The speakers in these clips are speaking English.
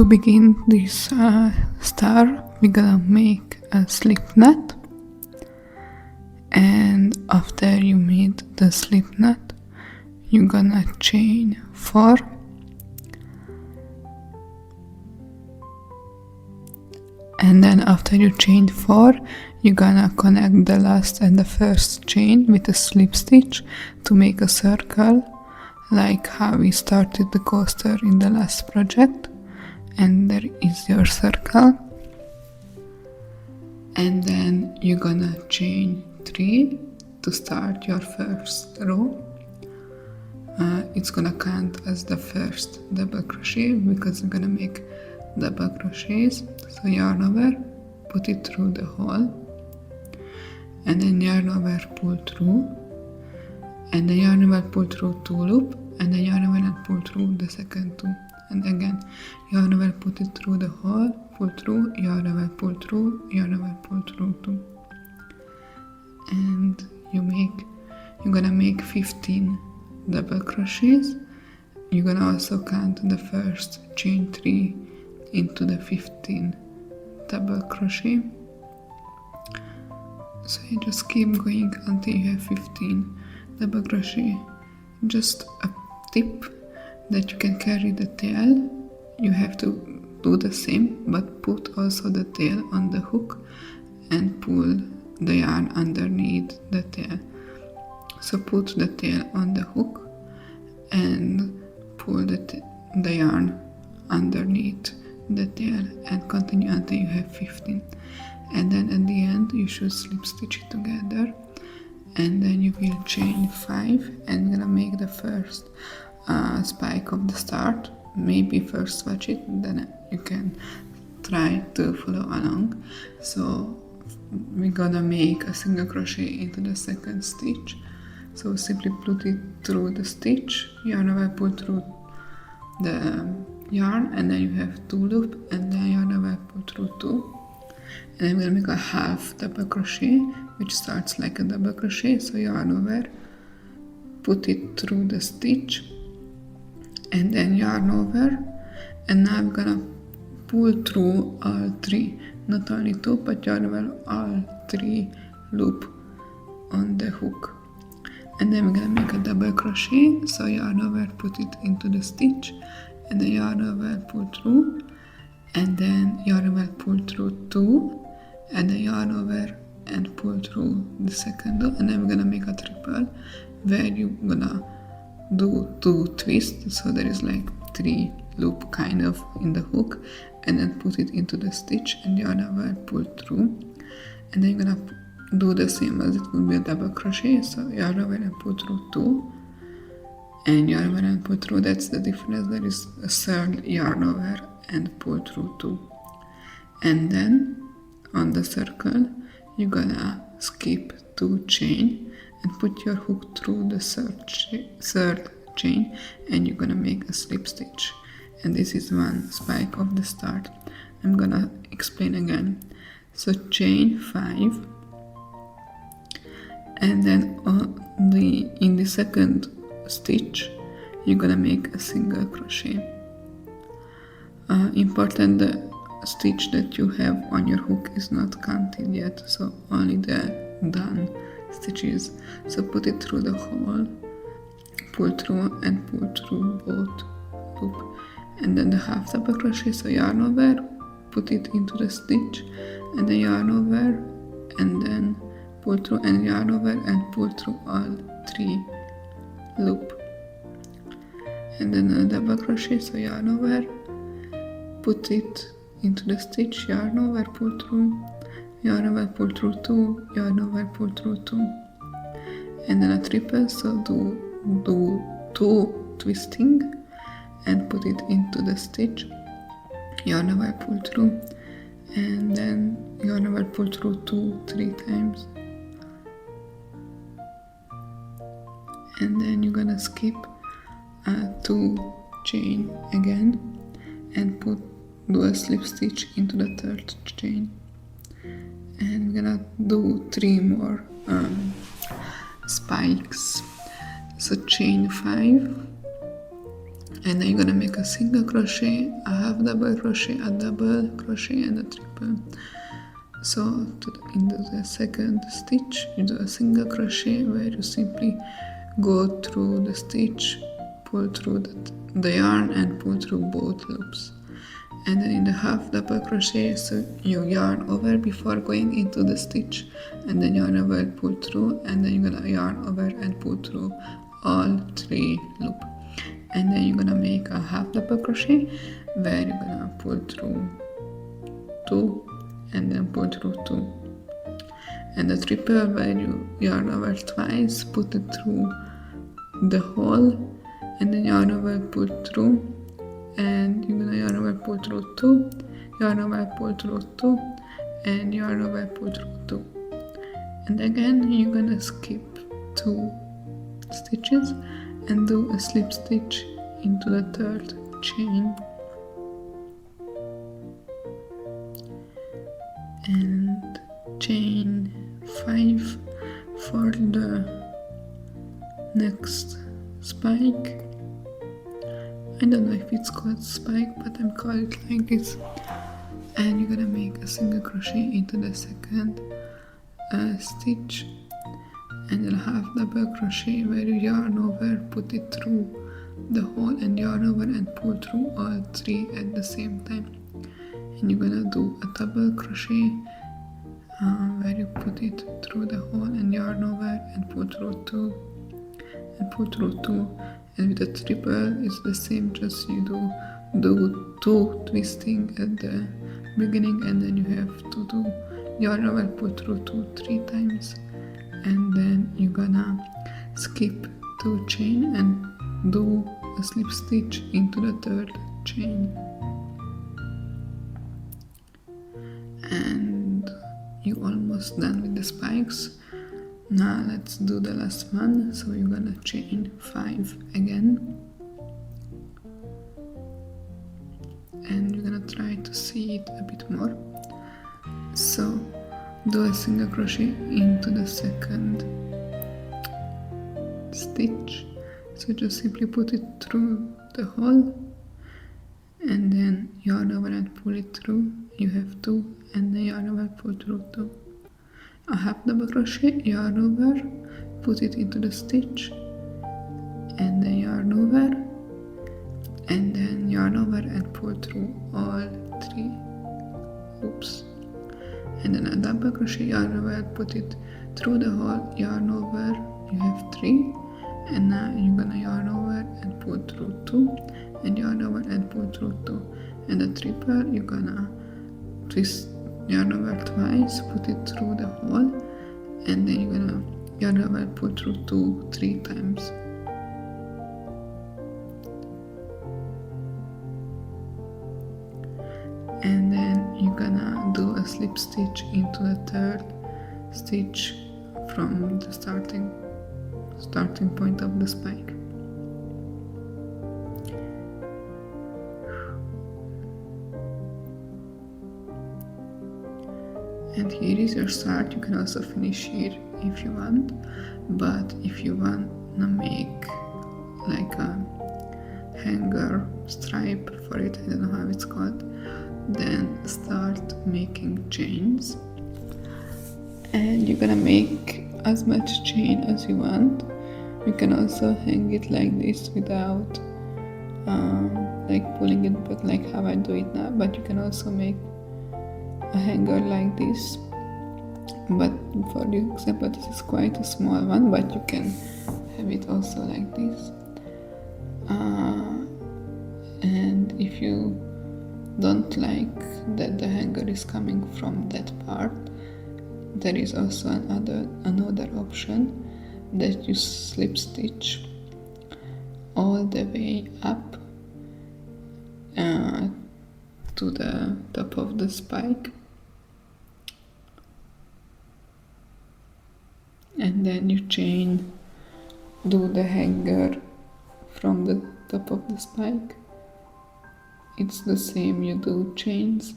To begin this star, we're gonna make a slip knot, and after you made the slip knot, you're gonna chain 4, and then after you chain 4, you're gonna connect the last and the first chain with a slip stitch to make a circle, like how we started the coaster in the last project. And there is your circle, and then you're gonna chain 3 to start your first row. It's gonna count as the first double crochet because we're gonna make double crochets. So yarn over, put it through the hole, and then yarn over, pull through, and then yarn over, pull through 2 loop, and then yarn over and pull through the second 2. And again, yarn over, put it through the hole, pull through, yarn over, pull through, yarn over, pull through 2. And you're gonna make 15 double crochets. You're gonna also count the first chain 3 into the 15 double crochet. So you just keep going until you have 15 double crochet. Just a tip that you can carry the tail, you have to do the same, but put also the tail on the hook and pull the yarn underneath the tail. So put the tail on the hook and pull the yarn underneath the tail and continue until you have 15. And then at the end you should slip stitch it together, and then you will chain 5 and you're gonna make the first spike of the start. Maybe first watch it, then you can try to follow along. So we're gonna make a single crochet into the second stitch. So simply put it through the stitch, yarn over, pull through the yarn, and then you have 2 loop, and then yarn over, pull through 2. And then we'll make a half double crochet, which starts like a double crochet. So yarn over, put it through the stitch, and then yarn over, and now we're gonna pull through all 3, not only 2, but yarn over all 3 loop on the hook. And then we're gonna make a double crochet. So yarn over, put it into the stitch, and then yarn over, pull through, and then yarn over, pull through 2, and then yarn over and pull through the second loop, and then we're gonna make a triple where you're gonna do 2 twists, so there is like 3 loop kind of in the hook, and then put it into the stitch and yarn over, pull through, and then you're gonna do the same as it would be a double crochet. So yarn over and pull through 2, and yarn over and pull through. That's the difference. There is a third yarn over and pull through 2, and then on the circle you're gonna skip 2 chain and put your hook through the third chain, and you're gonna make a slip stitch. And this is one spike of the start. I'm gonna explain again. So chain 5, and then in the second stitch you're gonna make a single crochet. Important, the stitch that you have on your hook is not counted yet, so only the done stitches. So put it through the hole, pull through and pull through both loop, and then the half double crochet. So yarn over, put it into the stitch, and then yarn over, and then pull through, and yarn over and pull through all 3 loop, and then a double crochet. So yarn over, put it into the stitch, yarn over, pull through, yarn over, pull through 2, yarn over, pull through 2, and then a triple. So do 2 twisting and put it into the stitch, yarn over, pull through, and then yarn over, pull through 2 3 times, and then you're gonna skip 2 chain again and do a slip stitch into the third chain, and we're gonna do 3 more spikes. So chain 5, and then you're gonna make a single crochet, a half double crochet, a double crochet, and a triple. So into the second stitch you do a single crochet where you simply go through the stitch, pull through the yarn and pull through both loops. And then in the half double crochet, so you yarn over before going into the stitch, and then yarn over, pull through, and then you're gonna yarn over and pull through all 3 loops. And then you're gonna make a half double crochet where you're gonna pull through 2 and then pull through 2. And the triple where you yarn over twice, put it through the hole, and then yarn over, pull through, and you're gonna yarn over, pull through 2, yarn over, pull through 2, and yarn over, pull through 2. And again you're gonna skip 2 stitches and do a slip stitch into the 3rd chain. And chain 5 for the next spike. I don't know if it's called spike, but I'm calling it like this. And you're gonna make a single crochet into the 2nd stitch, and then half double crochet where you yarn over, put it through the hole, and yarn over and pull through all 3 at the same time. And you're gonna do a double crochet where you put it through the hole and yarn over and pull through 2 and pull through 2. And with the triple it's the same, just you do 2 twisting at the beginning, and then you have to do yarn over, pull through 2 3 times, and then you're gonna skip 2 chain and do a slip stitch into the 3rd chain. And you're almost done with the spikes. Now let's do the last one. So you're gonna chain 5 again, and you're gonna try to see it a bit more. So do a single crochet into the 2nd stitch, so just simply put it through the hole, and then yarn over and pull it through. You have 2, and then yarn over, pull through 2. A half double crochet, yarn over, put it into the stitch, and then yarn over, and then yarn over and pull through all 3 loops. And then a double crochet, yarn over, put it through the hole, yarn over, you have 3, and now you're gonna yarn over and pull through 2, and yarn over and pull through 2. And the triple, you're gonna twist, yarn over twice, put it through the hole, and then you're gonna yarn over, pull through 2 3 times. And then you're gonna do a slip stitch into the 3rd stitch from the starting point of the spike. And here is your start. You can also finish here if you want, but if you want to make like a hanger stripe for it, I don't know how it's called, then start making chains. And you're gonna make as much chain as you want. You can also hang it like this without like pulling it back like how I do it now, but you can also make a hanger like this. But for the example, this is quite a small one, but you can have it also like this. And if you don't like that the hanger is coming from that part, there is also another option that you slip stitch all the way up to the top of the spike, and then you do the hanger from the top of the spike. It's the same, you do chains,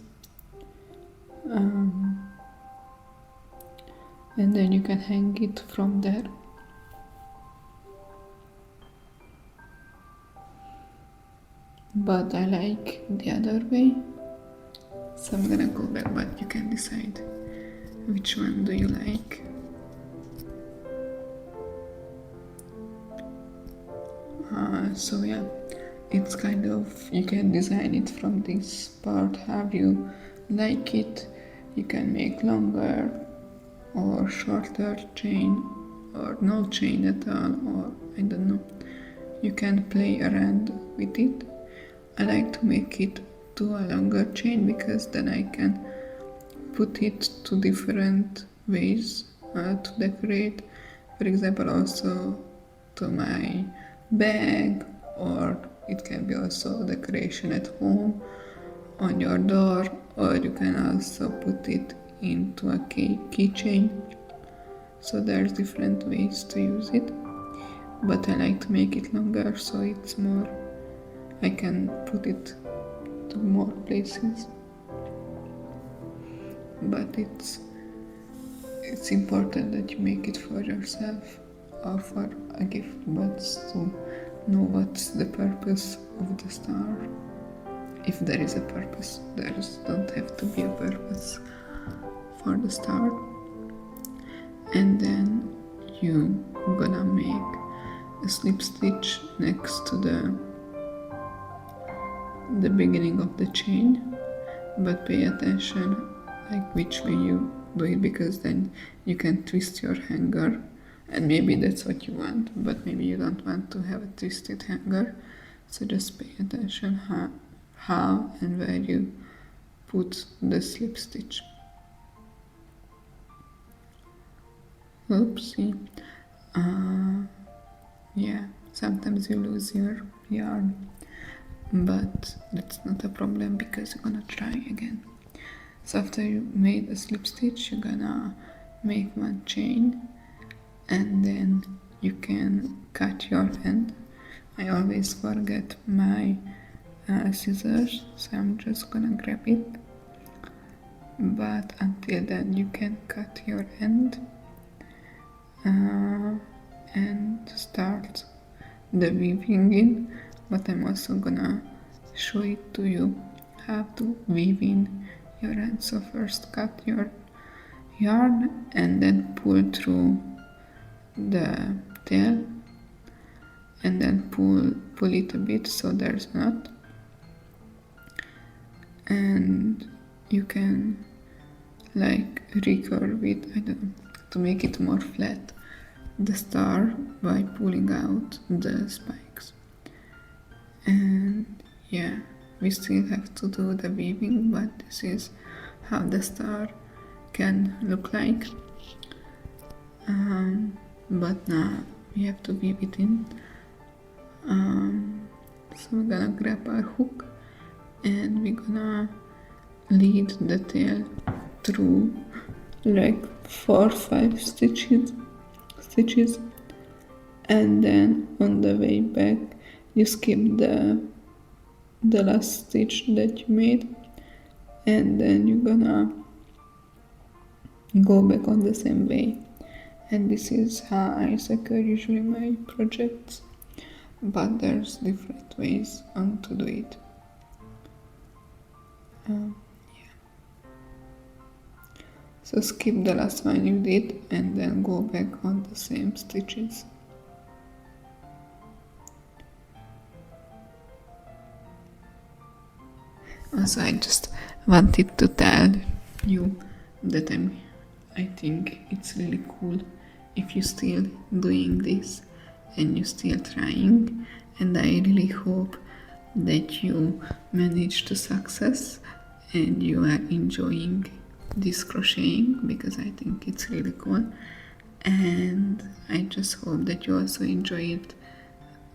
and then you can hang it from there. but I like the other way, so I'm gonna go back, but you can decide which one do you like. So yeah, it's kind of, you can design it from this part how you like it. You can make longer or shorter chain or no chain at all, or I don't know. You can play around with it. I like to make it to a longer chain because then I can put it to different ways to decorate. For example, also to my bag, or it can be also decoration at home on your door, or you can also put it into a keychain. So there's different ways to use it, but I like to make it longer so it's more, I can put it to more places. But it's important that you make it for yourself or for a gift, but to know what's the purpose of the star. If there is a purpose, there don't have to be a purpose for the star. And then you gonna make a slip stitch next to the beginning of the chain, but pay attention like which way you do it, because then you can twist your hanger, and maybe that's what you want, but maybe you don't want to have a twisted hanger. So just pay attention how and where you put the slip stitch. Oopsie. Yeah, sometimes you lose your yarn, but that's not a problem because you're gonna try again. So after you made a slip stitch, you're gonna make one chain, and then you can cut your end. I always forget my scissors, so I'm just gonna grab it. But until then you can cut your end and start the weaving in, but I'm also gonna show it to you how to weave in your end. So first cut your yarn and then pull through the tail, and then pull it a bit so there's a knot, and you can like recurve it, I don't know, to make it more flat, the star, by pulling out the spikes. And yeah, we still have to do the weaving, but this is how the star can look like. But now we have to weave it in. So we're gonna grab our hook and we're gonna lead the tail through like 4 or 5 stitches, and then on the way back you skip the last stitch that you made, and then you're gonna go back on the same way. And this is how I secure usually my projects, but there's different ways on to do it. So skip the last one you did and then go back on the same stitches. Also, I just wanted to tell you that I think it's really cool if you're still doing this and you're still trying, and I really hope that you manage to success and you are enjoying this crocheting, because I think it's really cool, and I just hope that you also enjoy it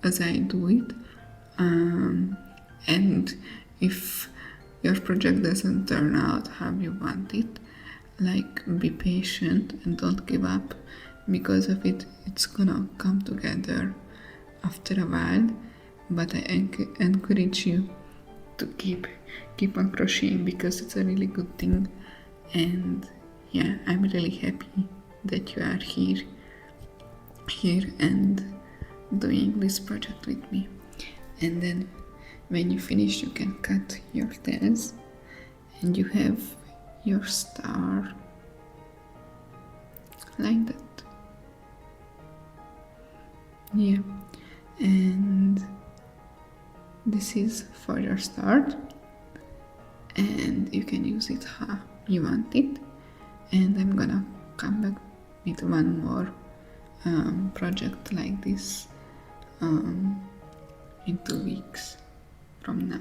as I do it. And if your project doesn't turn out how you want it, like, be patient and don't give up, because of it, it's gonna come together after a while. But I encourage you to keep on crocheting, because it's a really good thing. And yeah, I'm really happy that you are here and doing this project with me. And then when you finish, you can cut your tails and you have your star like that. Yeah, and this is for your start, and you can use it how you want it. And I'm gonna come back with one more project like this in 2 weeks from now.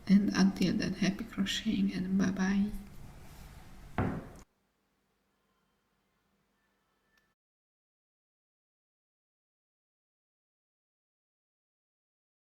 And until then, happy crocheting and bye bye.